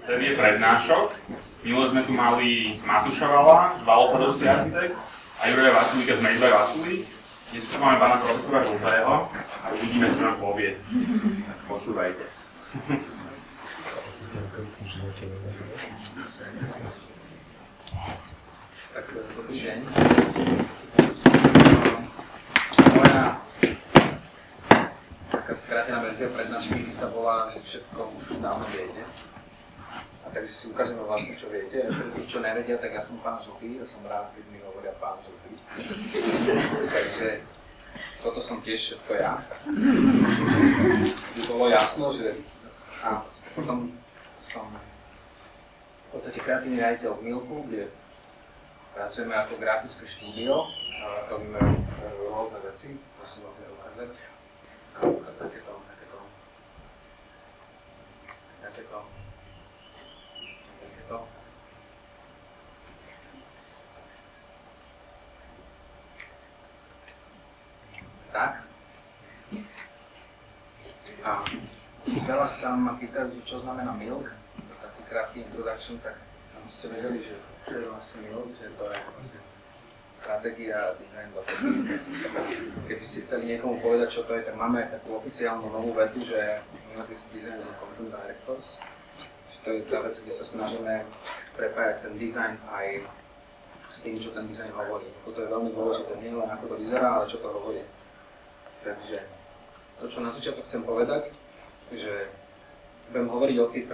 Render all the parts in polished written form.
série prednášok. Minule sme tu mali Matúša Vala, Valofadovský architekt, a Juraja Vaculíka z Made by Vaculík. Dnes tu máme pána profesora Žltého a uvidíme, čo nám povie. Počúvajte. Tak, dobrý deň. Moja taká skrátená verzia prednášky sa volá, že všetko už dávno viete. A takže si ukážeme vlastne, čo viete. Čo nevedia, tak ja som pán Žltý a som rád, keď mi hovoria pán Žltý. Takže toto som tiež všetko ja. By bolo jasno, že... A potom som v podstate kreatívny riaditeľ v Milku, kde pracujeme ako grafické štúdio a robíme rôzne veci. To si môžeme ukázať. Takéto. Tak. A veľa sa ma pýtajú, čo znamená Milk. Taký krátky introduction, tak ste vedeli, že čo je vlastne Milk, že to je vlastne stratégia a design dohody. Keď ste chceli niekomu povedať, čo to je, tak máme takú oficiálnu novú vetu, že Milk is Design and Content Directors. Že to je tá vec, kde sa snažíme prepájať ten design aj s tým, čo ten design hovorí. To je veľmi dôležité, nie len ako to vyzerá, ale čo to hovorí. Takže to, čo na začiatok chcem povedať, že budem hovoriť o tých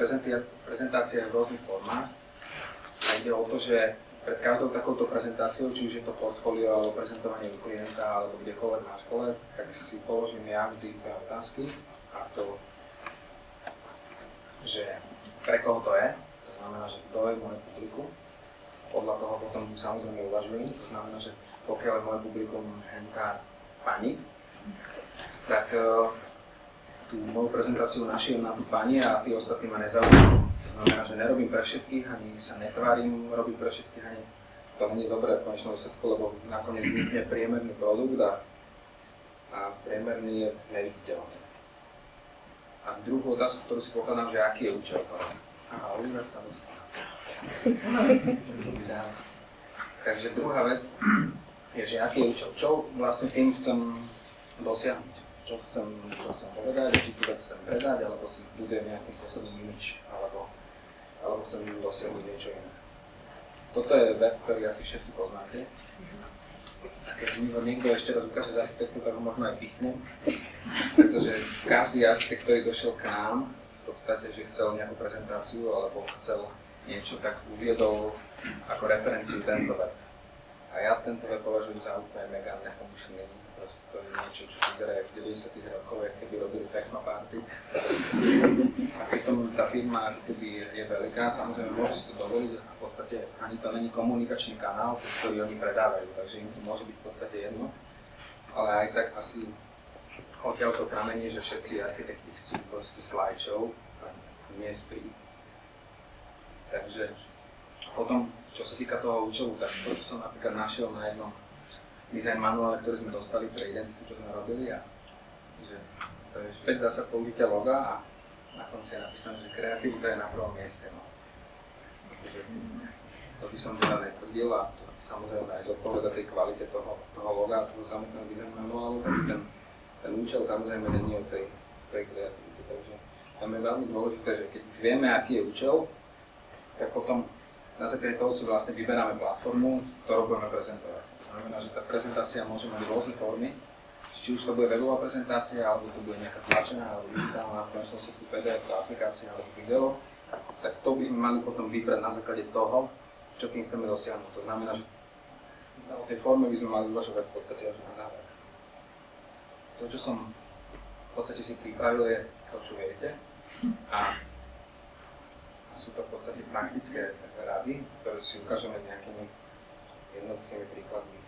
prezentáciách v rôznych formách. A ide o to, že pred každou takouto prezentáciou, či už je to portfólio alebo prezentovanie u klienta alebo kdekoľvek na škole, tak si položím ja vždy dve otázky. A to, že pre koho to je, to znamená, že kto je moje publikum. Podľa toho potom samozrejme uvažujem, to znamená, že pokiaľ je moje publikum hentá pani, tak tú moju prezentáciu našijem na tú pani a tí ostatní ma nezaujímajú. To znamená, že nerobím pre všetkých, ani sa netvárim robiť pre všetkých, ani to nie je dobré v konečnom výsledku, lebo nakoniec vznikne priemerný produkt a priemerný je neviditeľný. A druhú otázku, ktorú si pokladám, že aký je účel toho. Aha, Oliver sa dostal. Takže druhá vec je, že aký je účel. Čo vlastne tým chcem dosiahnuť, čo chcem povedať, či tú vec chcem predať, alebo si budujem nejakým spôsobom image, alebo chcem dosiahnuť niečo iné. Toto je web, ktorý asi všetci poznáte. A keď mi ho niekto ešte raz ukáže z architektu, tak ho možno aj pichnem, pretože každý architekt, ktorý došiel k nám, v podstate, že chcel nejakú prezentáciu, alebo chcel niečo, tak uviedol ako referenciu tento web. A ja tento web považujem za úplne mega nefunkčný. Proste to je niečo, čo vyzerá jak v 90. rokov, keby robili technoparty. A pritom tá firma keby je veľká, samozrejme môže si to dovoliť a v podstate ani to není komunikačný kanál, cez ktorý oni predávajú, takže im to môže byť v podstate jedno. Ale aj tak asi odtiaľ to pramení, že všetci architekti chcú proste slideshow a nie sprint. Takže potom, čo sa týka toho účelu, tak toto som napríklad našiel na jednom design manuále, ktorý sme dostali pre identitu, čo sme robili. A že to je 5 zásad použitia loga a na konci je napísané, že kreativita je na prvom mieste. No. Takže to by som teda netvrdil a to samozrejme aj zodpoveda tej kvalite toho loga a toho samotného design manuálu, tak ten účel samozrejme není o tej kreativite. Takže tam je veľmi dôležité, že keď už vieme, aký je účel, tak potom na základe toho si vlastne vyberáme platformu, ktorú budeme prezentovať. To znamená, že tá prezentácia môže mať rôzne formy, či už to bude webová prezentácia, alebo to bude nejaká tlačená, alebo digitálna, v konečnom si PDF, aplikácia alebo video, tak to by sme mali potom vybrať na základe toho, čo tým chceme dosiahnuť. To znamená, že o tej forme by sme mali uvažovať v podstate až na záver. To, čo som v podstate si pripravil, je to, čo viete. A sú to v podstate praktické rady, ktoré si ukážeme nejakými jednoduchými príkladmi.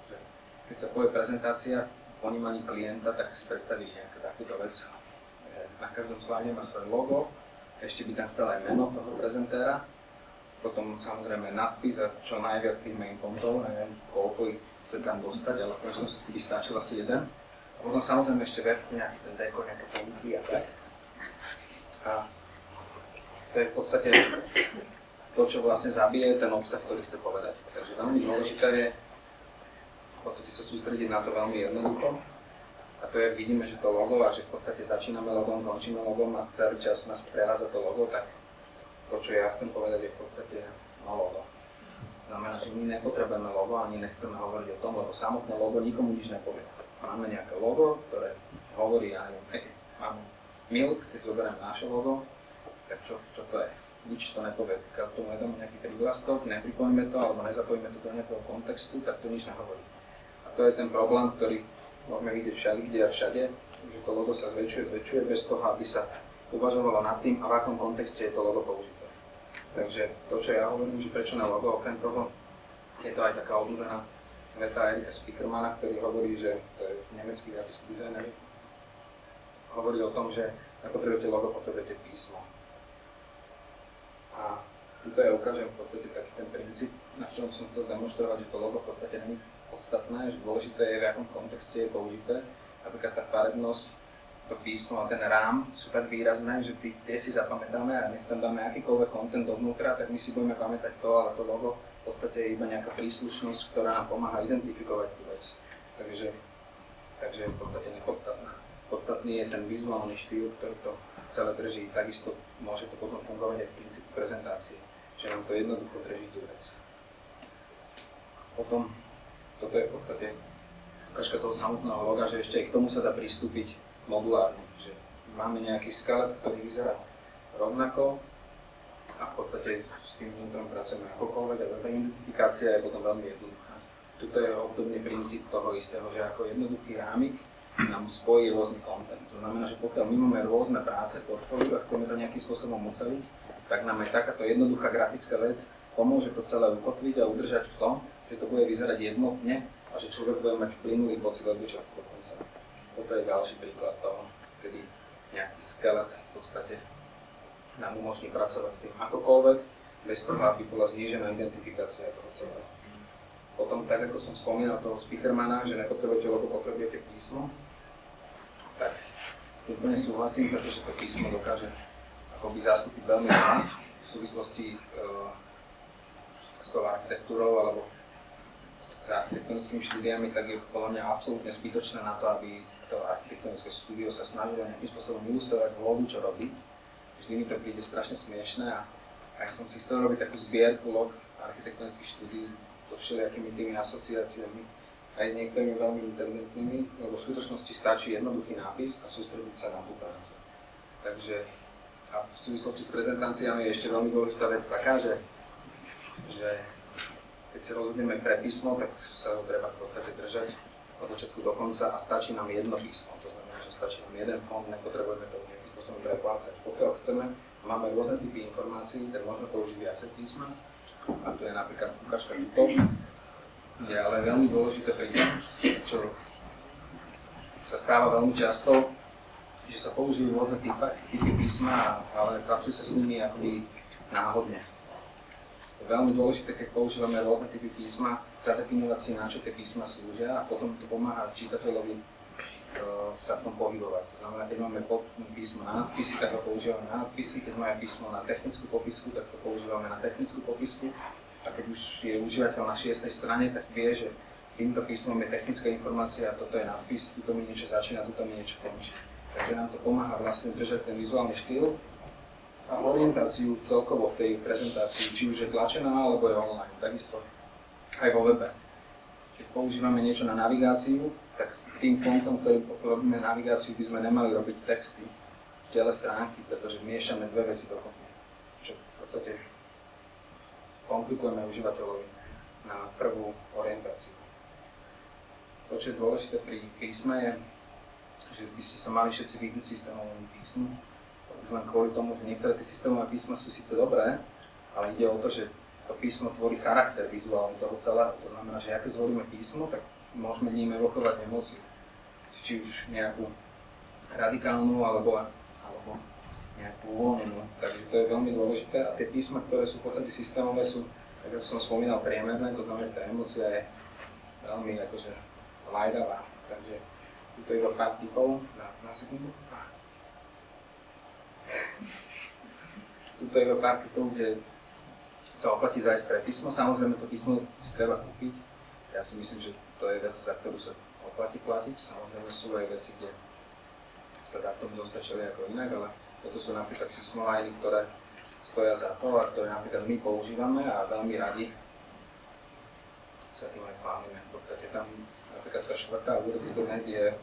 Že keď sa povie prezentácia v ponímaní klienta, tak si predstaví nejakú takúto vec. Na každom slide má svoje logo, ešte by tam chcel aj meno toho prezentéra, potom samozrejme nadpis a čo najviac tých main pointov, neviem koľko ich chce tam dostať, ale v konečnosti by stačil asi jeden. A potom samozrejme ešte web, nejaký ten dekor, nejaké pointy a tak. A to je v podstate to, čo vlastne zabije ten obsah, ktorý chce povedať. Takže veľmi dôležité je v podstate sa sústrediť na to veľmi jednoducho. A to je, vidíme, že to logo a že v podstate začíname logom, končíme logom a celý čas nás prevádza to logo, tak to, čo ja chcem povedať, je v podstate logo. Znamená, že my nepotrebujeme logo, ani nechceme hovoriť o tom, lebo samotné logo nikomu nič nepovie. Máme nejaké logo, ktoré hovorí, ja neviem, máme Milk, keď zoberiem naše logo, tak čo to je? Nič to nepovie. Keď tomu nedáme nejaký prívlastok, nepripojíme to alebo nezapojíme to do nejakého kontextu, tak to nič nehovorí. A to je ten problém, ktorý môžeme vidieť všade, kde a všade, že to logo sa zväčšuje bez toho, aby sa uvažovalo nad tým, a v akom kontexte je to logo použité. Takže to, čo ja hovorím, že prečo na logo, okrem toho, je to aj taká obľúbená veta Erika Spiekermana, ktorý hovorí, že to je nemecký grafický dizajner, hovorí o tom, že nepotrebujete logo, potrebujete písmo. A tuto ja ukážem v podstate taký ten princíp, na ktorom som chcel demonštrovať, že to logo v podstate nie je podstatné, že dôležité je, v akom kontexte je použité. Napríklad tá farebnosť, to písmo a ten rám sú tak výrazné, že tie si zapamätáme a nech tam dáme akýkoľvek content dovnútra, tak my si budeme pamätať to, ale to logo v podstate je iba nejaká príslušnosť, ktorá nám pomáha identifikovať tú vec. Takže je v podstate nepodstatná. Podstatný je ten vizuálny štýl, ktorý to celé drží. Takisto môže to potom fungovať aj v princípu prezentácie, že nám to jednoducho drží tú vec. Potom, toto je v podstate ukážka toho samotného loga, že ešte aj k tomu sa dá pristúpiť modulárne. Že máme nejaký skelet, ktorý vyzerá rovnako a v podstate s tým vnútrom pracujeme akokoľvek, a tá identifikácia je potom veľmi jednoduchá. Tuto je obdobný princíp toho istého, že ako jednoduchý rámik nám spojí rôzny content. To znamená, že pokiaľ my máme rôzne práce, portfóliu a chceme to nejakým spôsobom uceliť, tak nám aj takáto jednoduchá grafická vec pomôže to celé ukotviť a udržať v tom, že to bude vyzerať jednotne a že človek bude mať plynulý pocit od začiatku do konca. Toto je ďalší príklad toho, kedy nejaký skelet v podstate nám umožní pracovať s tým akokoľvek, bez toho, aby bola znížená identifikácia toho celého. Potom, tak ako som spomínal toho Spiekermana, že nepotrebujete logo, potrebujete písmo, tak s tým plne súhlasím, pretože to písmo dokáže akoby zastúpiť veľmi veľa v súvislosti s tou architektúrou alebo s architektonickými štúdiami, tak je podľa mňa absolútne zbytočné na to, aby to architektonické štúdio sa snažilo nejakým spôsobom ilustrovať logu, čo robí. Vždy mi to príde strašne smiešné a ja som si chcel robiť takú zbierku log architektonických štúdií so všelijakými tými asociáciami, aj niektorými veľmi inteligentnými, lebo v skutočnosti stačí jednoduchý nápis a sústrediť sa na tú prácu. Takže a v súvislosti s prezentáciami je ešte veľmi dôležitá vec taká, že keď sa rozhodneme pre písmo, tak sa ho treba v podstate držať od začiatku do konca a stačí nám jedno písmo. To znamená, že stačí nám jeden fond, nepotrebujeme to nejakým spôsobom preplácať. Pokiaľ chceme, máme rôzne typy informácií, tak môžeme použiť viacej písma. A tu je napríklad ukážka tuto. Je ale veľmi dôležité pri tom, čo sa stáva veľmi často, že sa použijú rôzne typy písma, ale pracuje sa s nimi akoby náhodne. Je veľmi dôležité, keď používame rôzne typy písma, zadefinovať si, na čo tie písma slúžia a potom to pomáha čitateľovi sa v tom pohybovať. To znamená, keď máme písmo na nadpisy, tak ho používame na nadpisy, keď máme písmo na technickú popisku, tak to používame na technickú popisku. A keď už je užívateľ na 6. strane, tak vie, že týmto písmom je technická informácia a toto je nadpis, tuto mi niečo začína, tuto mi niečo končí. Takže nám to pomáha vlastne držať ten vizuálny štýl a orientáciu celkovo v tej prezentácii, či už je tlačená alebo je online, takisto aj vo webe. Keď používame niečo na navigáciu, tak tým fontom, ktorým robíme navigáciu, by sme nemali robiť texty v tele stránky, pretože miešame dve veci dokopy, čo v podstate komplikujeme užívateľovi na prvú orientáciu. To, čo je dôležité pri písme, je, že by ste sa mali všetci vyhnúť systémovému písmu. Už len kvôli tomu, že niektoré tie systémové písma sú síce dobré, ale ide o to, že to písmo tvorí charakter vizuálny toho celého. To znamená, že aké zvolíme písmo, tak môžeme ním evokovať emóciu. Či už nejakú radikálnu alebo nejakú uvoľnenú. Takže to je veľmi dôležité a tie písma, ktoré sú v podstate systémové, sú, tak ako som spomínal, priemerné, to znamená, že tá emócia je veľmi akože lajdavá. Takže tu je iba pár typov na sekundu. Tu tuto je pár typov, kde sa oplatí zájsť pre písmo. Samozrejme to písmo si treba kúpiť. Ja si myslím, že to je vec, za ktorú sa oplatí platiť. Samozrejme sú aj veci, kde sa dá k tomu dostať ako inak, ale toto sú napríklad písmovajny, ktoré stoja za to a ktoré napríklad my používame a veľmi radi sa tým aj chválime. V podstate tam napríklad tá štvrtá Word je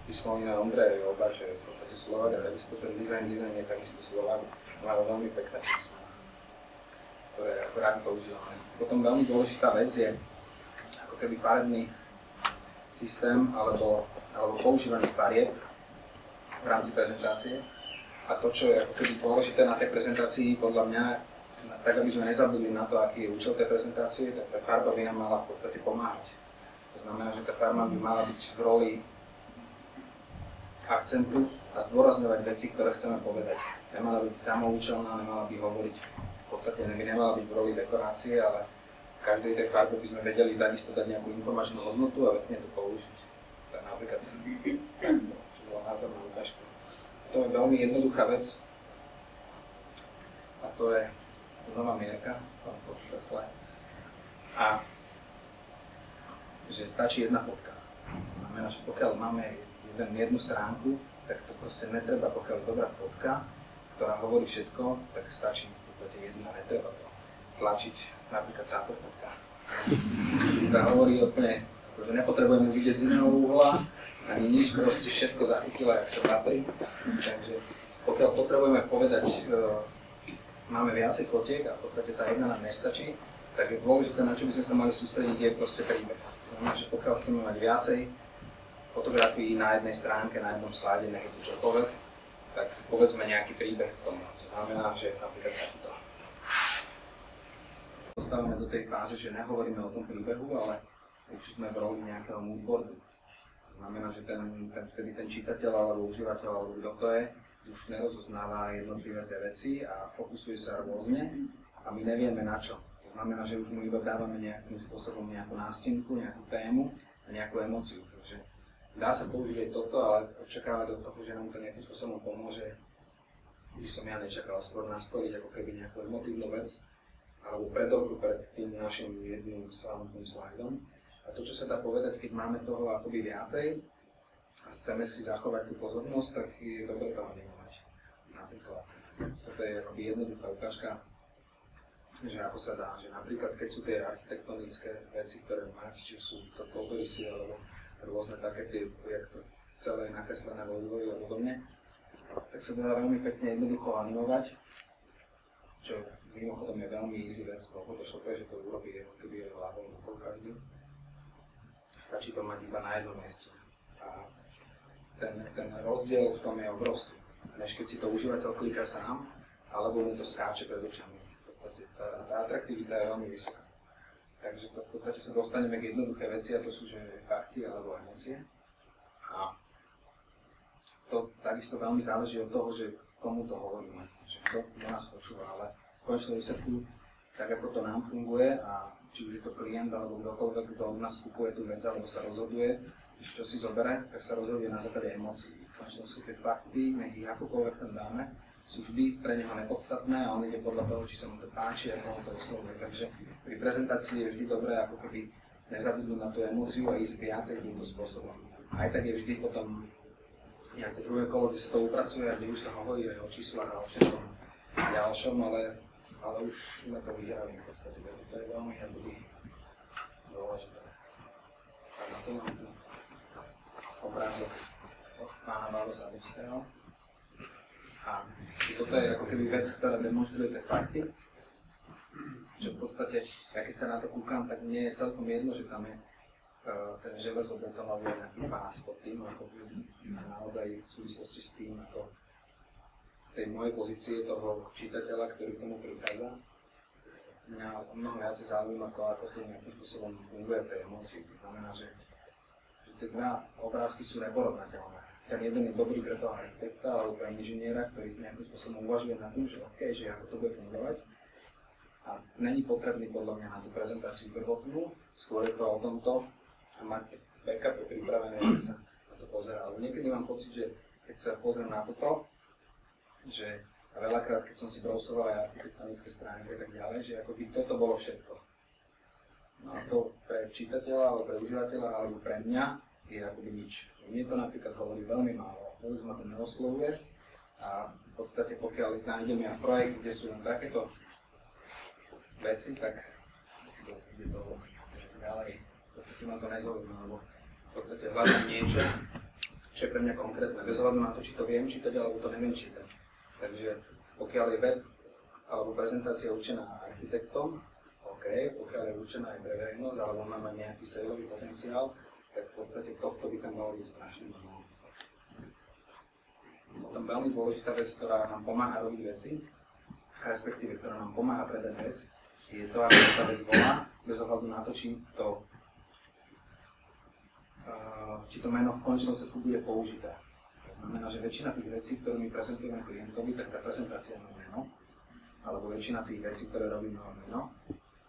písmovina Ondreja Joba, čo je v podstate Slovák a takisto ten dizajn je takisto Slovák. Má veľmi pekné písmo, ktoré ako rádi používame. Potom veľmi dôležitá vec je ako keby farebný systém alebo používanie farieb v rámci prezentácie. A to, čo je ako keby dôležité na tej prezentácii, podľa mňa, tak aby sme nezabudli na to, aký je účel tej prezentácie, tak tá farba by nám mala v podstate pomáhať. To znamená, že tá farba by mala byť v roli akcentu a zdôrazňovať veci, ktoré chceme povedať. Nemala byť samoučelná, nemala by hovoriť, v podstate by nemala byť v roli dekorácie, ale v každej tej farbe by sme vedeli takisto dať nejakú informačnú hodnotu a vedne to použiť. Tak napríklad, čo bola názorná ukážka. To je veľmi jednoduchá vec a to je nová mierka, a že stačí jedna fotka. To znamená, že pokiaľ máme jednu stránku, tak to proste netreba, pokiaľ je dobrá fotka, ktorá hovorí všetko, tak stačí v podstate jedna, netreba to tlačiť, napríklad táto fotka. Tá hovorí úplne, že nepotrebujeme vidieť z iného uhla, ani nič, proste všetko zachytila, jak sa patrí. Takže pokiaľ potrebujeme povedať, máme viacej fotiek a v podstate tá jedna nám nestačí, tak je dôležité, na čo by sme sa mali sústrediť, je proste príbeh. To znamená, že pokiaľ chceme mať viacej fotografií na jednej stránke, na jednom slide, nech je to čokoľvek, tak povedzme nejaký príbeh k tomu. To znamená, že napríklad takto. Dostávame do tej fáze, že nehovoríme o tom príbehu, ale už sme v roli nejakého moodboardu. To znamená, že vtedy ten čitateľ alebo užívateľ alebo kto to je, už nerozoznáva jednotlivé tie veci a fokusuje sa rôzne a my nevieme na čo. To znamená, že už mu iba dávame nejakým spôsobom nejakú nástenku, nejakú tému a nejakú emóciu. Takže dá sa použiť aj toto, ale očakávať od toho, že nám to nejakým spôsobom pomôže, by som ja nečakal, skôr nastoliť ako keby nejakú emotívnu vec alebo predohru pred tým našim jedným slavným slajdom. A to, čo sa dá povedať, keď máme toho akoby viacej a chceme si zachovať tú pozornosť, tak je dobre to animovať. Napríklad, toto je akoby jednoduchá ukážka, že ako sa dá, že napríklad keď sú tie architektonické veci, ktoré máte, či sú to koldorysy alebo rôzne také tie, jak to celé je nakreslené vo vývoji a podobne, tak sa dá veľmi pekne jednoducho animovať, čo mimochodom je veľmi easy vec po Photoshope, že to urobí keby je hlavou každý. Stačí to mať iba na jednom mieste. A ten rozdiel v tom je obrovský. Než keď si to užívateľ kliká sám, alebo mu to skáče pred očami. Tá atraktivita je veľmi vysoká. Takže to v podstate sa dostaneme k jednoduché veci a to sú že fakty alebo emócie. A to takisto veľmi záleží od toho, že komu to hovoríme, že kto nás počúva, ale v konečnom výsledku, tak ako to nám funguje a či už je to klient alebo kdokoľvek, kto od nás kupuje tú vec alebo sa rozhoduje, čo si zobere, tak sa rozhoduje na základe emócií. Konečne sú tie fakty, nech ich akokoľvek tam dáme, sú vždy pre neho nepodstatné a on ide podľa toho, či sa mu to páči, ako ho to oslovuje. Takže pri prezentácii je vždy dobré ako keby nezabudnúť na tú emóciu a ísť viacej týmto spôsobom. Aj tak je vždy potom nejaké druhé kolo, kde sa to upracuje a kde už sa hovorí aj o číslach a o všetkom ďalšom, ale už sme to vyhrali v podstate, to je veľmi dôležité. A na to mám tu obrázok od pána Válosa Adebského. A toto je ako keby vec, ktorá demonstruje tie fakty, že v podstate, ja keď sa na to kúkam, tak mne je celkom jedno, že tam je ten železobetónový nejaký pás pod tým, ako naozaj v súvislosti s tým, ako tej mojej pozície toho čitateľa, ktorý k tomu prichádza. Mňa mnoho viacej zaujíma to, ako to nejakým spôsobom funguje v tej emócii. To znamená, že tie dva obrázky sú neporovnateľné. Ten jeden je dobrý pre toho architekta alebo pre inžiniera, ktorý nejakým spôsobom uvažuje na tým, že OK, že ako to bude fungovať. A není potrebný podľa mňa na tú prezentáciu prvotnú, skôr je to o tomto a mať backupy pripravené, aby sa na to pozeralo. Niekedy mám pocit, že keď sa pozriem na toto, že A veľakrát, keď som si browsoval aj architektonické stránky a tak ďalej, že akoby toto bolo všetko. No a to pre čitateľa, alebo pre užívateľa, alebo pre mňa je akoby nič. Mne to napríklad hovorí veľmi málo, vôbec ma to neoslovuje a v podstate pokiaľ nájdem ja projekt, kde sú len takéto veci, tak ide to ďalej. V podstate ma to nezaujíma, lebo v podstate hľadám niečo, čo je pre mňa konkrétne, bez ohľadu na to, či to viem čítať, alebo to neviem čítať. Takže pokiaľ je web alebo prezentácia určená architektom, OK, pokiaľ je určená aj pre verejnosť, alebo má mať nejaký saleový potenciál, tak v podstate tohto by tam malo byť strašne málo. Potom veľmi dôležitá vec, ktorá nám pomáha robiť veci, respektíve ktorá nám pomáha predať vec, je to, ako tá vec volá, bez ohľadu na to, či to meno v konečnom sledku bude použité. To znamená, že väčšina tých vecí, ktoré my prezentujeme klientovi, tak tá prezentácia má meno, alebo väčšina tých vecí, ktoré robíme, má meno.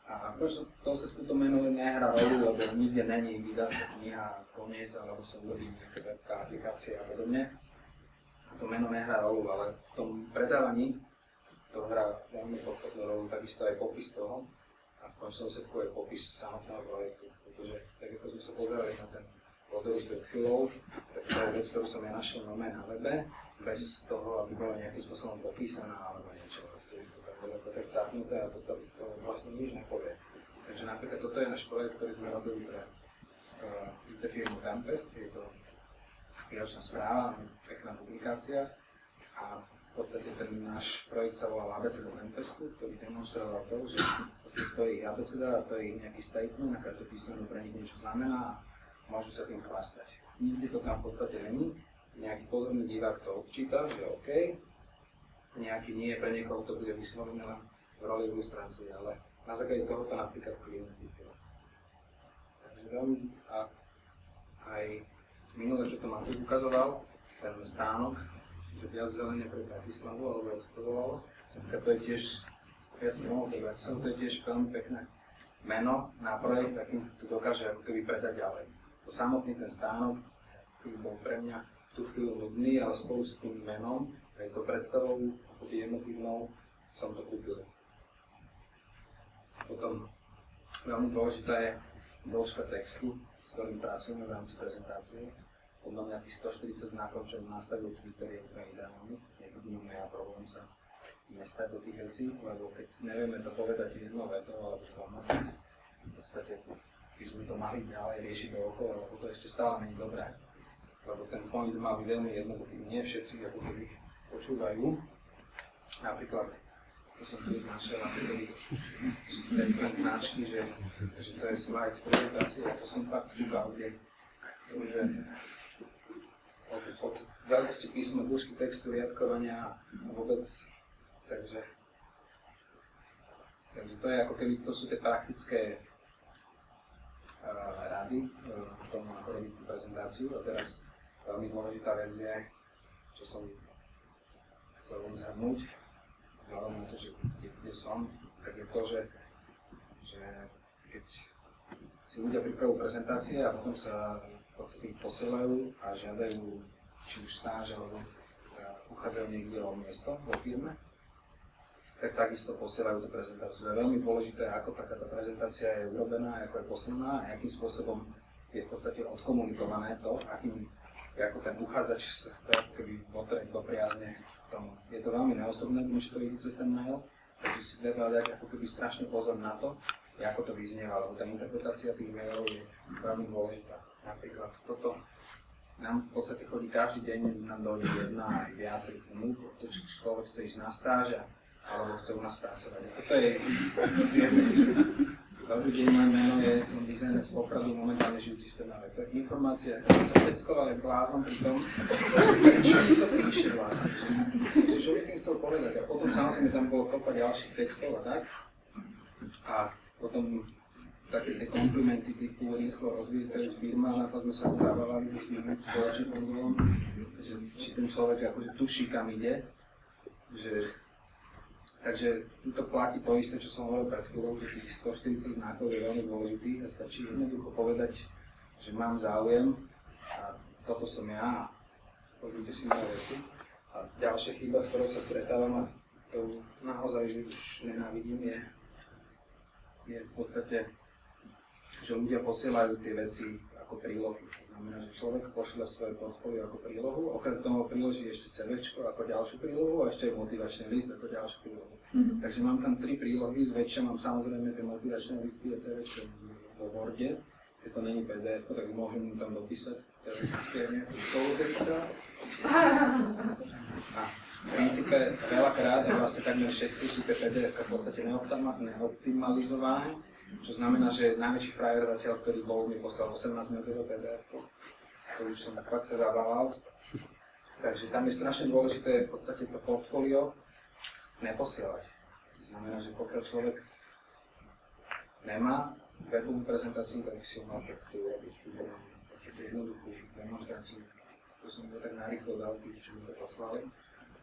A v konečnom sledku to meno nehrá rolu, lebo nikde není vydať sa kniha, koniec, alebo sa urobí nejaké webká aplikácie a podobne. A to meno nehrá rolu, ale v tom predávaní to hrá veľmi podstatnú rolu, takisto aj popis toho. A v konečnom sledku je popis samotného projektu, pretože tak ako sme sa pozerali na ten Odorus pred chvíľou, tak to je vec, ktorú som ja našiel normálne na webe, bez toho, aby bola nejakým spôsobom popísaná alebo niečo. Vlastne to tak cápnuté a to vlastne nič nepovie. Takže napríklad toto je náš projekt, ktorý sme robili pre firmu Tempest, je to výročná správa, pekná publikácia a v podstate ten náš projekt sa volal ABCD Tempestu, ktorý demonstroval to, že to je ich ABCD a to je ich nejaký statement, na každé písmeno pre nich niečo znamená. Môžu sa tým chlastať. Nikde to tam v podstate není. Nejaký pozorný divák to odčíta, že OK. Nejaký nie, pre niekoho to bude vyslovené len v roli ilustrácie, ale na základe toho to napríklad klient vypil. Takže veľmi aj minulé, čo to Matúš ukazoval, ten stánok, že viac zelenie pre Bratislavu, alebo jak sa to volalo, to je tiež viac stromov pre Bratislavu, to je tiež veľmi pekné meno na projekt, akým to dokáže ako keby predať ďalej. Samotný ten stánok, ktorý bol pre mňa v tú chvíľu nudný, ale spolu s tým menom, aj s tou predstavou, akoby emotívnou, som to kúpil. Potom veľmi dôležitá je dĺžka textu, s ktorým pracujeme v rámci prezentácie. Podľa mňa tých 140 znakov, čo nastavil Twitter, je úplne ideálny. Je to ja problém sa nestať do tých vecí, lebo keď nevieme to povedať jednou vetou alebo dvoma, v podstate by sme to mali ďalej riešiť dookola, lebo to ešte stále nie je dobré. Lebo ten point má byť veľmi jednoduchý, nie všetci ako keby počúvajú. Napríklad, to som tu našiel ako keby statement značky, že to je slide z prezentácie, a to som fakt kúkal, kde od veľkosti písma, dĺžky textu, riadkovania a vôbec, takže to je ako keby, to sú tie praktické rady k tomu, ako robiť tú prezentáciu. A teraz veľmi dôležitá vec je, čo som chcel len zhrnúť, vzhľadom na to, že kde som, tak je to, že keď si ľudia pripravujú prezentácie a potom sa v podstate ich posielajú a žiadajú či už stáž, alebo sa uchádzajú niekde o miesto vo firme, tak takisto posielajú tú prezentáciu. Je veľmi dôležité, ako takáto prezentácia je urobená, ako je poslaná a akým spôsobom je v podstate odkomunikované to, ako ten uchádzač sa chce keby potrieť do priazne k tomu. Je to veľmi neosobné, môže to vidieť cez ten mail, takže si treba dať ako keby strašne pozor na to, ako to vyznieva, lebo tá interpretácia tých mailov je veľmi dôležitá. Napríklad toto nám v podstate chodí každý deň, nám dojde jedna aj viacej k tomu, to človek chce ísť na stáž alebo chce u nás pracovať. A toto je dobrý deň, moje meno je, som dizajner z Popradu, momentálne žijúci v Trnave. To je informácia, ja som sa peckoval aj blázon pri tom, čo mi to píše vlastne, čo by tým chcel povedať. A potom samozrejme tam bolo kopa ďalších textov a tak. A potom také tie komplimenty typu rýchlo rozvíjať firma, na to sme sa zabávali s tým spoločným rozdielom, že či ten človek akože tuší, kam ide, takže to platí to isté, čo som hovoril pred chvíľou, že tých 140 znakov je veľmi dôležitých a stačí jednoducho povedať, že mám záujem a toto som ja, pozrite si moje veci a A ďalšia chyba, s ktorou sa stretávam a to naozaj už nenávidím, je v podstate, že ľudia posielajú tie veci ako prílohy. To znamená, že človek pošle svoje portfólio ako prílohu, okrem toho priloží ešte CVčko ako ďalšiu prílohu a ešte aj motivačný list ako ďalšiu prílohu. Takže mám tam 3 prílohy, zväčša mám samozrejme tie motivačné listy a CVčko vo Worde. Keď to není PDF, tak môžem mu tam dopísať teoretické nejakú spolupísa. A v princípe veľakrát, a vlastne takmer všetci sú tie PDF v podstate neoptimalizované, čo znamená, že najväčší frajer zatiaľ, ktorý bol, mi poslal 18 MB PDF. To už som tak sa zabával. Takže tam je strašne dôležité v podstate to portfólio neposielať. To znamená, že pokiaľ človek nemá webovú prezentáciu, tak si ho mal perfektu urobiť. Tú jednoduchú demonstráciu. To som to tak narýchlo dal tých, čo mi to poslali.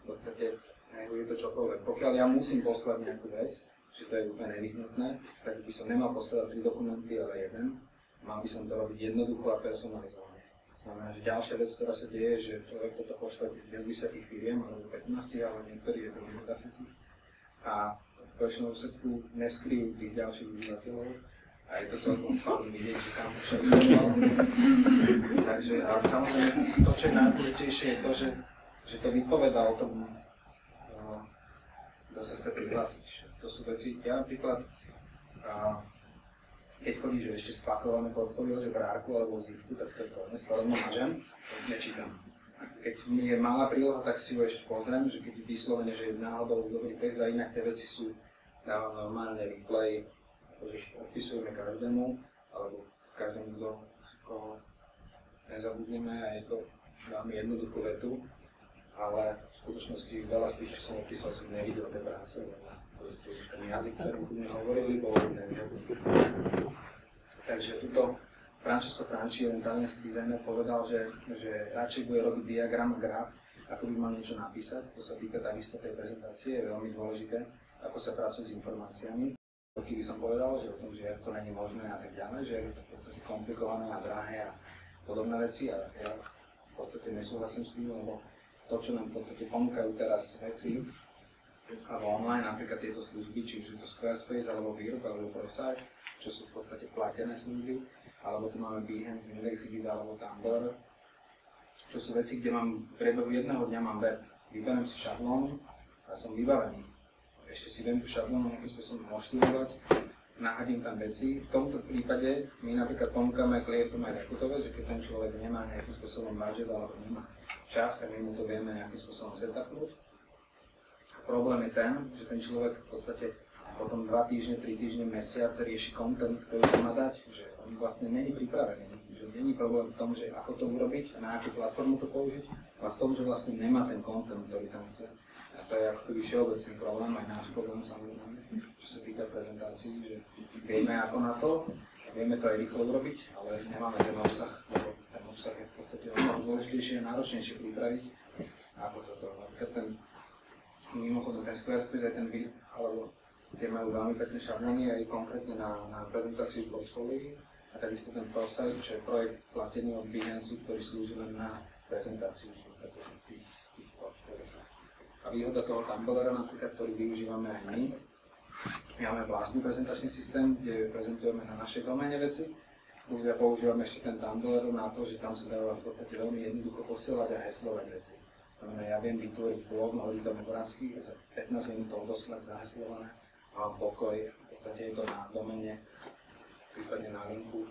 V podstate je to čokoľvek. Pokiaľ ja musím poslať nejakú vec, že to je úplne nevyhnutné, tak by som nemal posielať 3 dokumenty, ale jeden. Mal by som to robiť jednoducho a personalizovane. Znamená, že ďalšia vec, ktorá sa deje, že človek toto pošle 10 firiem, alebo 15, ale niektorý je to 20. A v konečnom úsledku neskryjú tých ďalších užívateľov. A je to celkom fajn vidieť, že tam všetko poslal. Takže, ale samozrejme, to, čo je najdôležitejšie, je to, že to vypovedá o tom, kto sa chce prihlásiť. To sú veci, ja napríklad, keď chodíš ešte spakované portfólio, že v rárku alebo v zipku, tak to je to nespadom mažem, to nečítam. Keď mi je malá príloha, tak si ju ešte pozriem, že keď je vyslovene, že je náhodou dobrý text a inak tie veci sú, dávam normálne replay, že odpisujeme každému, alebo každému, koho nezabudneme a je to veľmi jednoduchú vetu. Ale v skutočnosti veľa z tých, čo som opísal, som nevidel tej práce, lebo proste už ten jazyk, ktorým mi hovorili, bol neviem. Takže tuto Francesco Franchi, jeden taliansky dizajner, povedal, že radšej bude robiť diagram a graf, ako by mal niečo napísať. To sa týka takisto tej prezentácie, je veľmi dôležité, ako sa pracuje s informáciami. Keby som povedal, že o tom, že to nie je možné a tak ďalej, že je to v podstate komplikované a drahé a podobné veci a ja v podstate nesúhlasím s tým, lebo to, čo nám v podstate ponúkajú teraz veci, alebo online, napríklad tieto služby, či už je to Squarespace, alebo Virk, alebo ProSite, čo sú v podstate platené služby, alebo tu máme Behance, Indexit, alebo Tumblr, čo sú veci, kde mám v priebehu jedného dňa mám web, vyberiem si šablón a som vybavený. Ešte si viem tú šablónu nejakým spôsobom moštívovať, nahadím tam veci. V tomto prípade my napríklad ponúkame klientom aj takúto vec, že keď ten človek nemá nejakým spôsobom budget alebo nemá čas, tak my mu to vieme nejakým spôsobom setupnúť. Problém je ten, že ten človek v podstate potom 2 týždne, 3 týždne, mesiace rieši content, ktorý to má dať, že on vlastne není pripravený. Že není problém v tom, že ako to urobiť a na akú platformu to použiť, ale v tom, že vlastne nemá ten content, ktorý tam chce. A to je ako všeobecný problém, aj náš problém samozrejme, čo sa týka prezentácií, že vieme ako na to, vieme to aj rýchlo urobiť, ale nemáme ten obsah, lebo ten obsah je v podstate oveľa dôležitejšie a náročnejšie pripraviť ako toto. Napríklad ten, mimochodom ten Squarespace aj ten Virk, alebo tie majú veľmi pekné šablóny aj konkrétne na prezentáciu portfólií a takisto ten ProSite, čo je projekt platený od Behance, ktorý slúži len na prezentáciu v podstate tých portfólií. A výhoda toho Tumblra napríklad, ktorý využívame aj my, máme vlastný prezentačný systém, kde prezentujeme na našej doméne veci. Plus ja používam ešte ten Tumblr na to, že tam sa dá v podstate veľmi jednoducho posielať a heslovať veci. Znamená, ja viem vytvoriť blog, nahodiť tam obrázky, za 15 minút odoslať zaheslované, mám pokoj, v podstate je to na domene, prípadne na linku.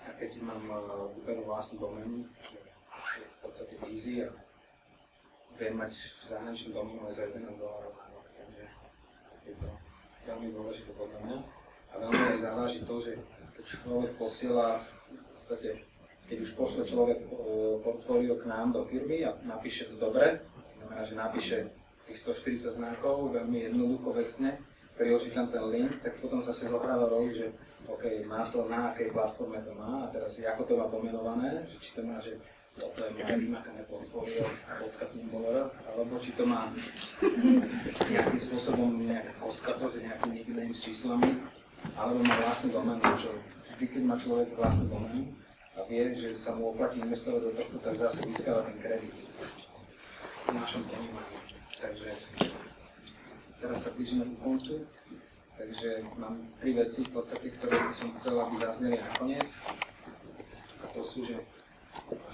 A keď mám kúpenú vlastnú doménu, čo je v podstate easy a viem mať v zahraničnom doménu aj za $11 na rok, takže je to veľmi dôležité podľa mňa. A veľmi aj závaží to, že keď človek posiela, v podstate, keď už pošle človek portfólio k nám do firmy a napíše to dobre, znamená, že napíše tých 140 znakov, veľmi jednoducho vecne, priloží tam ten link, tak potom zase zohráva roli, že OK, má to na akej platforme to má a teraz ako to má pomenované, že či to má, že toto je moje vymakané portfólio .tumblr, alebo či to má nejakým spôsobom nejaké koskato, že nejaký nickname s číslami, alebo má vlastnú doménu, čo vždy, keď má človek vlastnú doménu a vie, že sa mu oplatí investovať do tohto, tak zase získava ten kredit. v našom ponímaní. Takže teraz sa blížime ku koncu. Takže mám 3 veci, v podstate, ktoré by som chcel, aby zazneli nakoniec. A to sú, že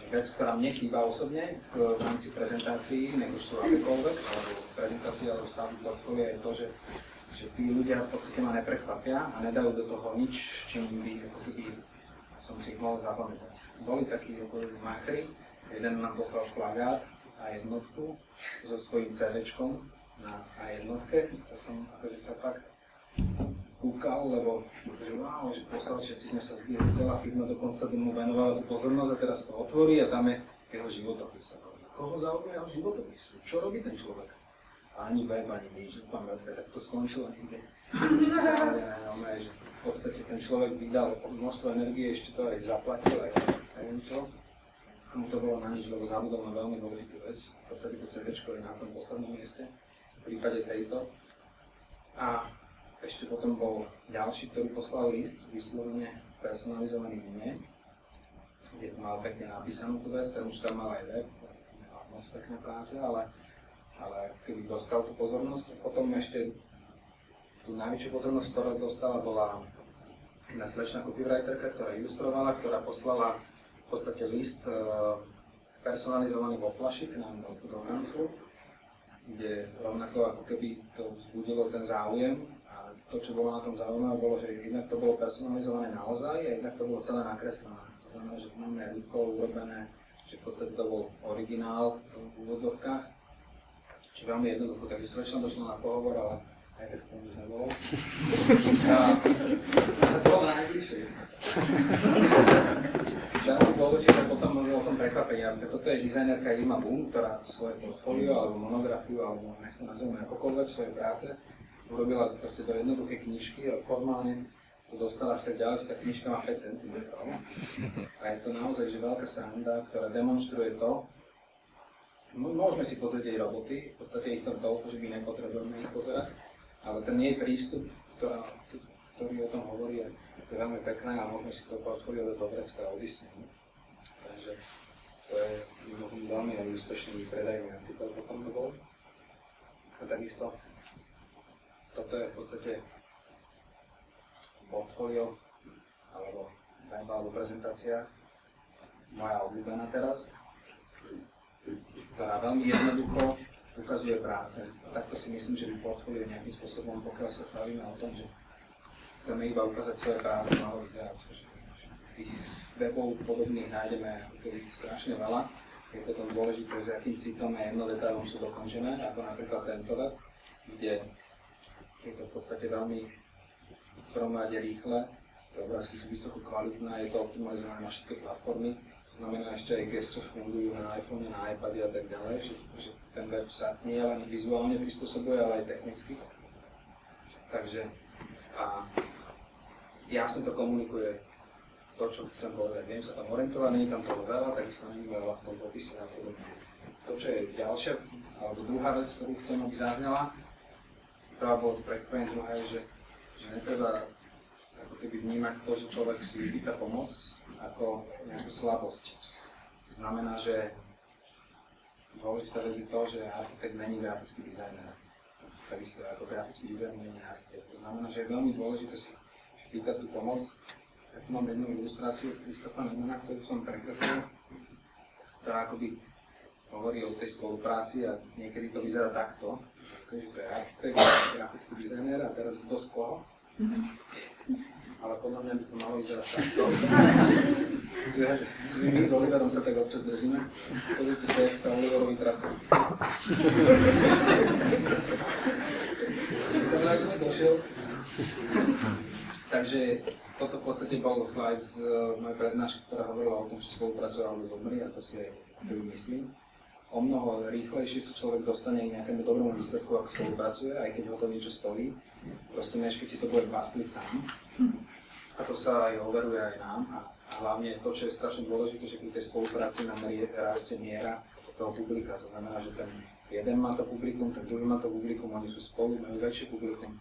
vec, ktorá mne chýba osobne v rámci prezentácií, nech už sú akékoľvek, alebo prezentácie alebo stavby portfólia, je to, že tí ľudia v podstate ma neprekvapia a nedajú do toho nič, čím by ako keby som si ich mohol zapamätať. Boli takí máchri, jeden nám poslal plagát a jednotku so svojím CD-čkom na jednotke, to som akože sa fakt kúkal, lebo že wow, že poslal, všetci sme sa zbili, celá firma dokonca mu venovala tú pozornosť a teraz to otvorí a tam je jeho životopis. Koho zaujíma jeho životopis? Čo robí ten človek? Ani web, ani nič, tak to skončilo niekde. Že v podstate ten človek vydal množstvo energie, ešte to aj zaplatil, aj neviem čo. A mu to bolo na nič, lebo zabudol na veľmi dôležitú vec. V podstate to CD-čko je na tom poslednom mieste, v prípade tejto. A ešte potom bol ďalší, ktorý poslal list, vyslovene personalizovaný mne, kde mal pekne napísanú tú vec, ten už tam mal aj web, nemal moc pekné práce, ale keby dostal tú pozornosť. Potom ešte tú najväčšiu pozornosť, ktorá dostala, bola jedna slečná copywriterka, ktorá ilustrovala, ktorá poslala v podstate list personalizovaný vo flaši k nám do kanclu, kde rovnako ako keby to vzbudilo ten záujem. A to, čo bolo na tom zaujímavé, bolo, že jednak to bolo personalizované naozaj a jednak to bolo celé nakreslené. To znamená, že máme rukou urobené, že v podstate to bol originál v úvodzovkách. Čiže veľmi jednoducho, takže slečna došla na pohovor, ale aj tak to už nebolo. A to bolo najbližšie. Veľmi dôležité potom o tom prekvapení. Toto je dizajnerka Irma Bung, ktorá svoje portfólio alebo monografiu, alebo nech to nazveme akokoľvek, svoje práce urobila proste do jednoduché knižky a formálne to dostala až tak ďalej, že tá knižka má 5 cm. A je to naozaj že veľká sranda, ktorá demonstruje to. Môžeme si pozrieť jej roboty, v podstate ich tam toľko, že by nepotrebujeme ich pozerať, ale ten jej prístup, ktorý o tom hovorí, je veľmi pekné a môžeme si to portfólio do Vrecka odísť. Takže to je veľmi úspešný predajný artikel, potom to bol. A takisto toto je v podstate portfólio alebo web alebo prezentácia, moja obľúbená teraz, ktorá veľmi jednoducho ukazuje práce. A takto si myslím, že by portfólio nejakým spôsobom, pokiaľ sa bavíme o tom, že chceme iba ukázať svoje práce, malo vyzerať. Tých webov podobných nájdeme strašne veľa. Je potom dôležité, s akým citom a jednodetailom sú dokončené, ako napríklad tento web, kde je to v podstate veľmi v prvom rade rýchle, tie obrázky sú vysoko kvalitné, je to optimalizované na všetky platformy, to znamená ešte aj gesture fungujú na iPhone, na iPade a tak ďalej, že ten web sa nie len vizuálne prispôsobuje, ale aj technicky. Takže jasne to komunikuje to, čo chcem povedať. Viem sa tam orientovať, nie je tam toho veľa, takisto nie je veľa v tom popise a podobne. To, čo je ďalšia, alebo druhá vec, ktorú chcem, aby zaznela, prvá bolo to prekvapenie, druhá je, že netreba ako keby vnímať to, že človek si vypýta pomoc ako nejakú slabosť. To znamená, že dôležitá vec je to, že architekt není grafický dizajner. Takisto ako grafický dizajner není architekt. To znamená, že je veľmi dôležité si pýtať tú pomoc. Ja tu mám jednu ilustráciu Kristofa Nemana, ktorú som prekreslil, ktorá akoby hovorí o tej spolupráci a niekedy to vyzerá takto, že to je architekt, grafický dizajner a teraz kto z koho. Ale podľa mňa by to malo vyzerať takto. My s Oliverom sa tak občas držíme. Pozrite sa, jak sa Oliverovi trasí. Som rád, že si došiel. Takže toto v podstate bol slajd z mojej prednášky, ktorá hovorila o tom, že spolupracoval s ľuďmi a to si aj myslím. O mnoho rýchlejšie sa človek dostane k nejakému dobrému výsledku, ak spolupracuje, aj keď ho to niečo stojí. Proste než keď si to bude bastliť sám. A to sa aj overuje aj nám. A hlavne to, čo je strašne dôležité, že pri tej spolupráci nám rastie miera toho publika. To znamená, že ten jeden má to publikum, ten druhý má to publikum, oni sú spolu, majú väčšie publikum.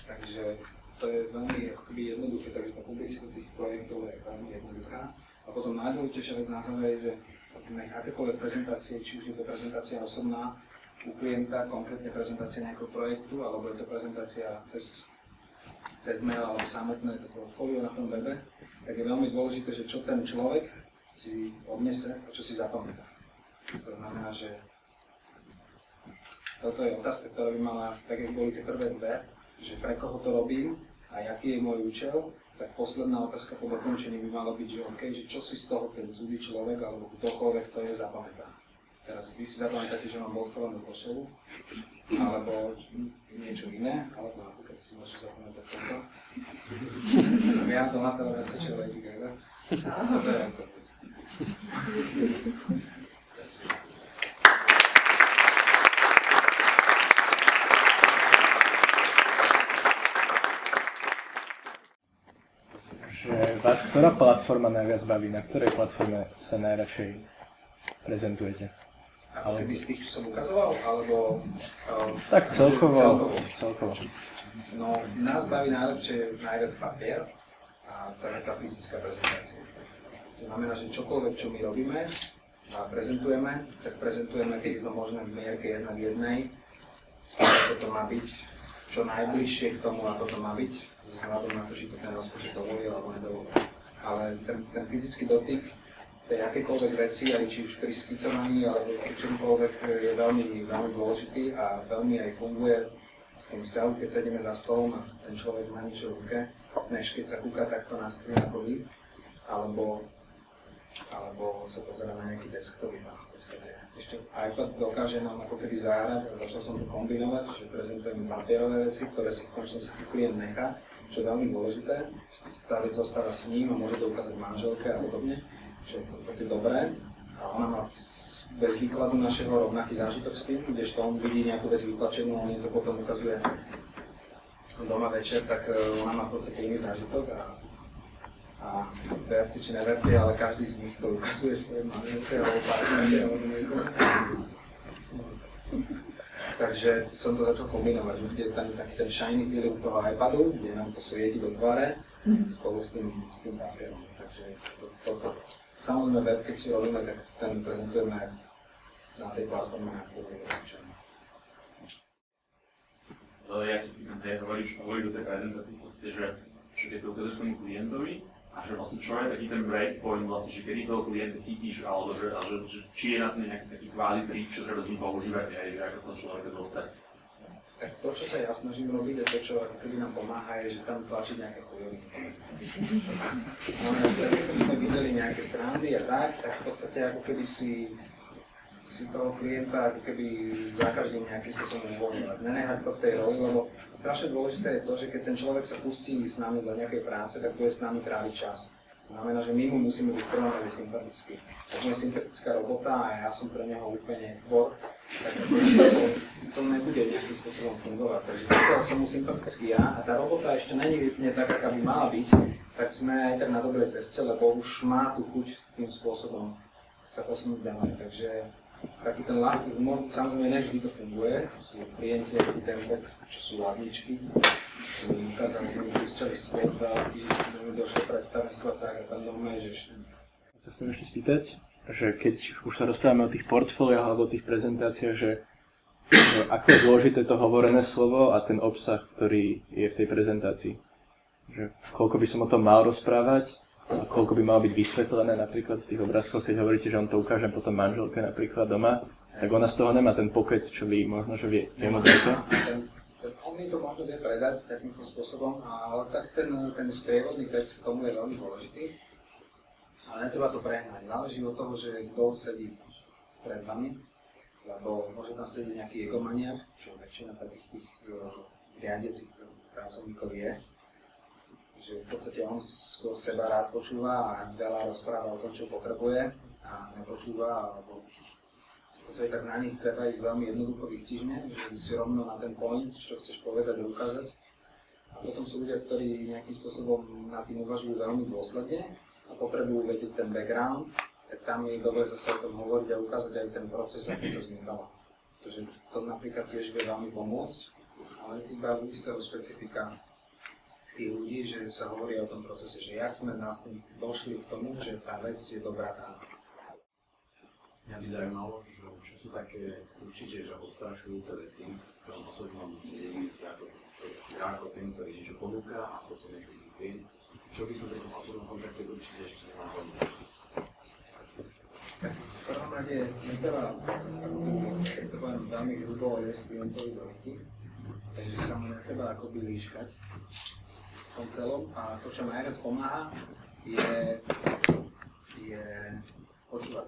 Takže to je veľmi jednoduché, takže tá publicita tých projektov je veľmi jednoduchá. A potom najdôležitejšia vec na záver je, že nech akékoľvek prezentácie, či už je to prezentácia osobná u klienta, konkrétne prezentácia nejakého projektu, alebo je to prezentácia cez mail alebo samotné to portfólio na tom webe, tak je veľmi dôležité, že čo ten človek si odnese a čo si zapamätá. To znamená, že toto je otázka, ktorá by mala, tak jak boli tie prvé dve, že pre koho to robím a aký je môj účel, tak posledná otázka po dokončení by mala byť, že OK, že čo si z toho ten cudzí človek alebo ktokoľvek to je zapamätá. Teraz vy si zapamätáte, že mám bodkovanú košelu, alebo niečo iné, alebo napríklad si môžete zapamätať toto. Ja to na televízii človek, teda? To je ako vec. Vás ktorá platforma najviac baví? Na ktorej platforme sa najradšej prezentujete? Ako keby z tých, čo som ukazoval, alebo... Tak celkovo. No, nás baví najviac papier a tá fyzická prezentácia. To znamená, že čokoľvek, čo my robíme a prezentujeme, tak prezentujeme, keď je to možné v mierke 1:1, ako to má byť, čo najbližšie k tomu, ako to má byť, vzhľadom na to, či to ten rozpočet dovolí alebo nedovolí. Ale ten fyzický dotyk tej akékoľvek veci, aj či už pri skicovaní alebo pri čomkoľvek je veľmi, veľmi dôležitý a veľmi aj funguje v tom vzťahu, keď sedíme za stolom a ten človek má niečo v ruke, než keď sa kúka takto na screen ako vy, alebo sa pozerá na nejaký desktop. Ešte iPad dokáže nám ako keby zahrať a začal som to kombinovať, že prezentujem papierové veci, ktoré si v konečnosti klient nechá, čo je veľmi dôležité. Tá vec zostáva s ním a môže to ukázať manželke a podobne, čo je v podstate dobré. A ona má bez výkladu našeho rovnaký zážitok s tým, kdežto on vidí nejakú vec vytlačenú a on to potom ukazuje doma večer, tak ona má v podstate iný zážitok a verte či neverte, ale každý z nich to ukazuje svoje manželke alebo partnerke alebo niekoho. Takže som to začal kombinovať, že je tam taký ten shiny feeling toho iPadu, kde nám to svieti do tváre spolu s tým papierom. Takže toto. Samozrejme web, keď si robíme, tak ten prezentujeme na tej platforme, ako je určené. Ja si pýtam, hovoríš o tej prezentácii v podstate, že keď to ukážeš tomu klientovi, a že vlastne čo je taký ten breakpoint, vlastne, že kedy toho klienta chytíš, alebo že či je na to nejaký taký kvázi trik, čo treba s ním používať, že ako to človeka dostať. Tak to, čo sa ja snažím robiť, je to, čo ako keby nám pomáha, je, že tam tlačiť nejaké chujoviny. Keď sme videli nejaké srandy a tak v podstate ako keby si toho klienta ako keby za každým nejakým spôsobom uvoľňovať. Nenehať to v tej roli, lebo strašne dôležité je to, že keď ten človek sa pustí s nami do nejakej práce, tak bude s nami tráviť čas. To znamená, že my mu musíme byť prvom rade sympatickí. Ak nie je sympatická robota a ja som pre neho úplne tvor, tak to nebude nejakým spôsobom fungovať. Takže pokiaľ som mu sympatický ja a tá robota ešte není úplne tak, aká by mala byť, tak sme aj tak na dobrej ceste, lebo už má tú chuť tým spôsobom sa posunúť ďalej. Takže taký ten ľahký humor, samozrejme nevždy to funguje, sú klienti aký ten bez, čo sú ladničky, sú ukázali, že mi púšťali spod veľký, že mi došlo predstavenstvo tak a tam normálne, že všetko. Sa chcem ešte spýtať, že keď už sa rozprávame o tých portfóliách alebo o tých prezentáciách, že ako je dôležité to hovorené slovo a ten obsah, ktorý je v tej prezentácii. Že koľko by som o tom mal rozprávať, a koľko by malo byť vysvetlené napríklad v tých obrázkoch, keď hovoríte, že on to ukáže potom manželke napríklad doma, tak ona z toho nemá ten pokec, čo vy možno, že vie modujete. On mi to možno vie predať takýmto spôsobom, ale tak ten sprievodný text k tomu je veľmi dôležitý. Ale netreba to prehnať. Záleží od toho, že kto sedí pred vami, lebo môže tam sedieť nejaký egomaniak, čo väčšina takých tých riadiacich pracovníkov je. Že v podstate on seba rád počúva a veľa rozpráva o tom, čo potrebuje a nepočúva, alebo v podstate tak na nich treba ísť veľmi jednoducho vystižne, že si rovno na ten point, čo chceš povedať a ukázať. A potom sú ľudia, ktorí nejakým spôsobom na tým uvažujú veľmi dôsledne a potrebujú vedieť ten background, tak tam je dobre zase o tom hovoriť a ukázať aj ten proces, ako to vznikalo. Pretože to napríklad tiež vie veľmi pomôcť, ale iba u istého špecifika tých ľudí, že sa hovorí o tom procese, že jak sme vlastne došli k tomu, že tá vec je dobrá tá. Mňa by zaujímalo, že čo sú také určite že odstrašujúce veci v tom osobnom sedení ako ten, ktorý niečo ponúka a potom je klient. Čo by som pri tom osobnom kontakte určite ešte nemal hodnoť? V prvom rade netreba, keď to poviem veľmi hrubo, jesť klientovi do ruky, takže sa mu netreba akoby líškať v tom celom a to, čo najviac pomáha, je počúvať.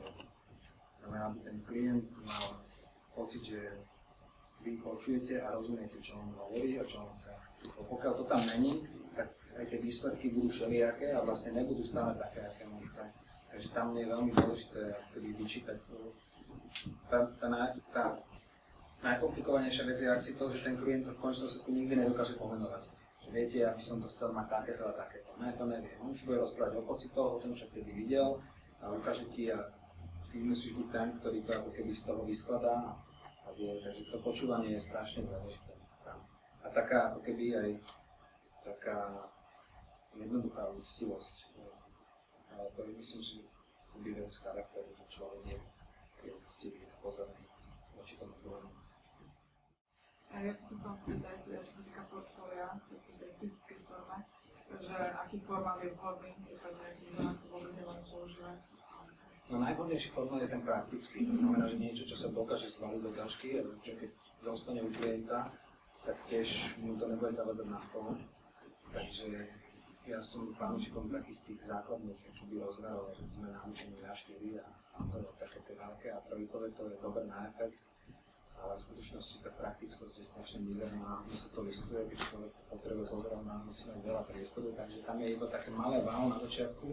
Znamená, aby ten klient mal pocit, že vy počujete a rozumiete, čo on hovorí a čo on chce. Pokiaľ to tam není, tak aj tie výsledky budú všelijaké a vlastne nebudú stále také, aké on chce. Takže tam je veľmi dôležité vyčítať. Tá najkomplikovanejšia vec je asi to, že ten klient to v konečnom dôsledku nikdy nedokáže pomenovať. Že viete, ja by som to chcel mať takéto a takéto. Ne, to nevie. On ti bude rozprávať o pocitoch, o tom, čo kedy videl a ukáže ti a ty musíš byť ten, ktorý to ako keby z toho vyskladá a vie. Takže to počúvanie je strašne dôležité. A taká ako keby aj taká jednoduchá úctivosť. Ale to je, myslím, že je vec charakteru, že človek je úctivý a pozorný voči tomu druhému. A ja sa chcem spýtať, čo sa týka portfólia, v tej fyzickej forme, že aký formát je vhodný, prípadne aký to vôbec nemôžem používať. No najvhodnejší formát je ten praktický, to znamená, že niečo, čo sa dokáže zvaliť do tašky, a čo keď zostane u klienta, tak tiež mu to nebude zavádzať na stole. Takže ja som fanúšikom takých tých základných rozmerov, že sme naučení A4 a to je také tie veľké a trojkové, to je dobré na efekt. Ale v skutočnosti tá praktickosť je strašne mizerná, že sa to listuje, keď človek to potrebuje pozerať na musí mať veľa priestoru, takže tam je iba také malé wow na začiatku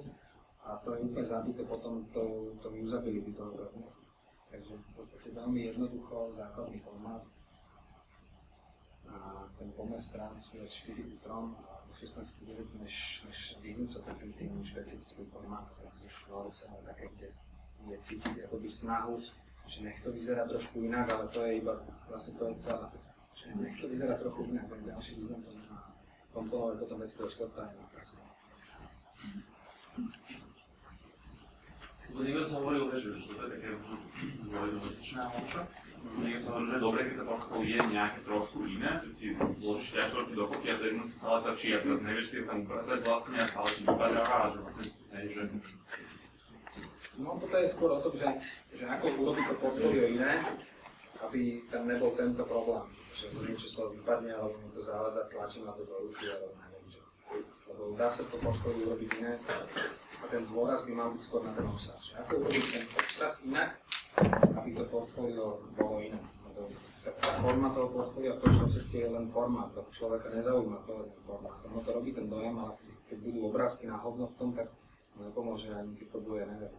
a to je úplne zabité potom to usability toho webu. Takže v podstate veľmi jednoducho základný formát. A ten pomer strán sú viac 4 k 3 a 16 k 9, než vyhnúť sa takým tým špecifickým formátom, takže už veľce také, kde je cítiť akoby snahu, že nech to vyzerá trošku inak, ale to je iba, vlastne to je celé. Že nech to vyzerá trochu inak, ale ďalší význam to nemá. Komponovať potom veci do štvrtá je na prácu. Niekto sa hovoril, že to je také dvojdomezičná homča. Niekto sa hovoril, že je dobre, keď to portfólio je nejaké trošku iné, keď si vložíš 4 čtvrtky dokopy a to jednoducho stále stačí a teraz nevieš si ho tam upratať vlastne a stále ti vypadáva a že vlastne, že... No toto je skôr o tom, že ako urobiť to portfólio iné, aby tam nebol tento problém, že niečo z toho vypadne, alebo mi to zavádza, tlačím na to do ruky, alebo neviem čo. Lebo dá sa to portfólio urobiť iné a ten dôraz by mal byť skôr na ten obsah. Že ako urobiť ten obsah inak, aby to portfólio bolo iné. Lebo tá forma toho portfólia, to všetko je len formát, to človeka nezaujíma, to je len formát. Ono to robí ten dojem, ale keď budú obrázky na hovno v tom, tak nepomôže ani keď to bude, neviem.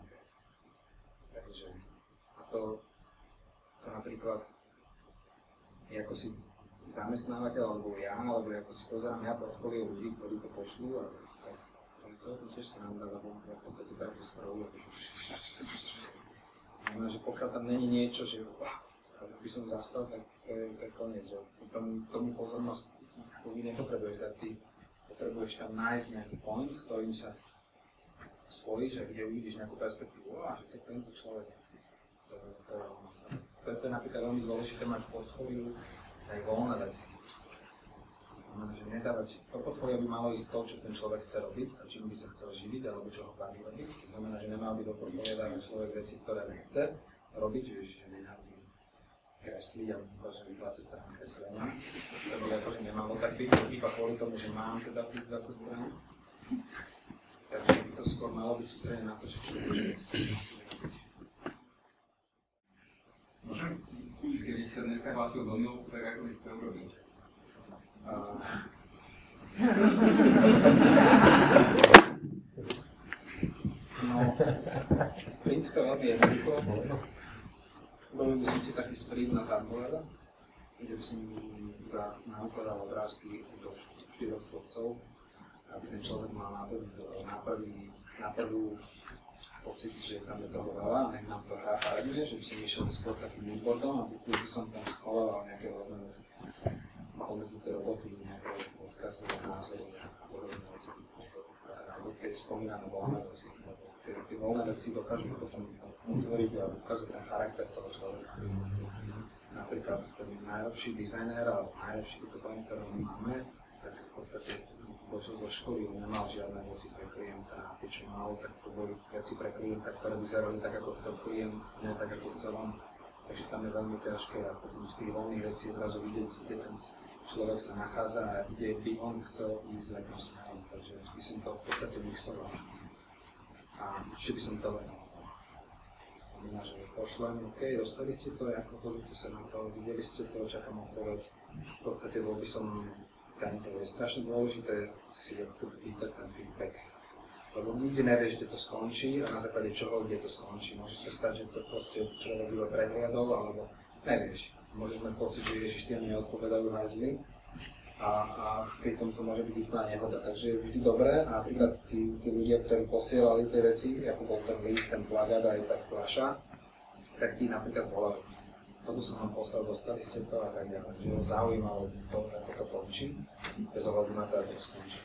Takže, a to napríklad, ako si zamestnávateľ, alebo ja, alebo ako si pozerám ja portfólio ľudí, ktorí to pošlú, a tak to je celé to tiež sa nám dá, lebo v podstate takto scrollujú. Znamená, že pokiaľ tam není niečo, že by som zastal, tak to je koniec, že tomu pozornosť ako vy nepotrebuješ dať, ty potrebuješ tam nájsť nejaký point, s ktorým sa spojíš, kde uvidíš nejakú perspektívu, že to je tento človek. To je napríklad veľmi dôležité mať v portfóliu aj voľné veci. Znamená, že nedávať, to portfólio by malo ísť to, čo ten človek chce robiť a čím by sa chcel živiť, alebo čo ho baví robiť. To znamená, že nemal by do portfólia dávať človek veci, ktoré nechce robiť, že nenávidí kresliť a vytvážať 20 strán kreslenia. To by akože nemalo tak byť, iba kvôli tomu, že mám teda tých 20 strán. Takže by to skôr malo byť sústredené na to, že človek chce robiť. Môžem? Keby si sa dneska hlásil do milu, tak ako by si to urobil? No, v princípe veľmi jednoducho. Robil by som si taký sprint na tabulera, kde by som iba naukladal obrázky do 4 stĺpcov, aby ten človek mal na prvú pocit, že tam je toho veľa, nech nám to hrá farebne, že by som išiel skôr takým moodboardom a buď by som tam schoval nejaké rôzne veci. Pomedzi tie roboty, nejaké odkazy, názory a podobné veci. Alebo tie spomínané voľné veci. Tie voľné veci dokážu potom utvoriť a ukazuje ten charakter toho človeka. Napríklad ten najlepší dizajner alebo najlepší klient, ktorého my máme, tak v podstate došiel zo školy, on nemal žiadne veci pre klienta, tie čo mal, tak to boli veci pre klienta, ktoré vyzerali tak, ako chcel klient, nie tak, ako chcel on. Takže tam je veľmi ťažké a potom z tých voľných vecí je zrazu vidieť, kde ten človek sa nachádza a kde by on chcel ísť nejakým smerom. Takže by som to v podstate mixoval. A ešte by som to znamená, že pošlem, OK, dostali ste to, ako pozrite sa na to, videli ste to, čakám odpoveď. V podstate bol by som, to je strašne dôležité si pýtať ten feedback. Lebo nikdy nevieš, kde to skončí a na základe čoho, kde to skončí. Môže sa stať, že to proste človek iba prehliadol, alebo nevieš. Môžeš mať pocit, že Ježiš ti ani neodpovedajú házli a pritom to môže byť úplná nehoda. Takže je vždy dobré, a napríklad tí ľudia, ktorí posielali tie veci, ako bol ten list, ten plagát aj tá fľaša, tak tí napríklad volali. Toto som vám poslal, dostali ste to a tak ďalej. Takže ho zaujímalo to, ako to končí, bez ohľadu na to, ako to skončí.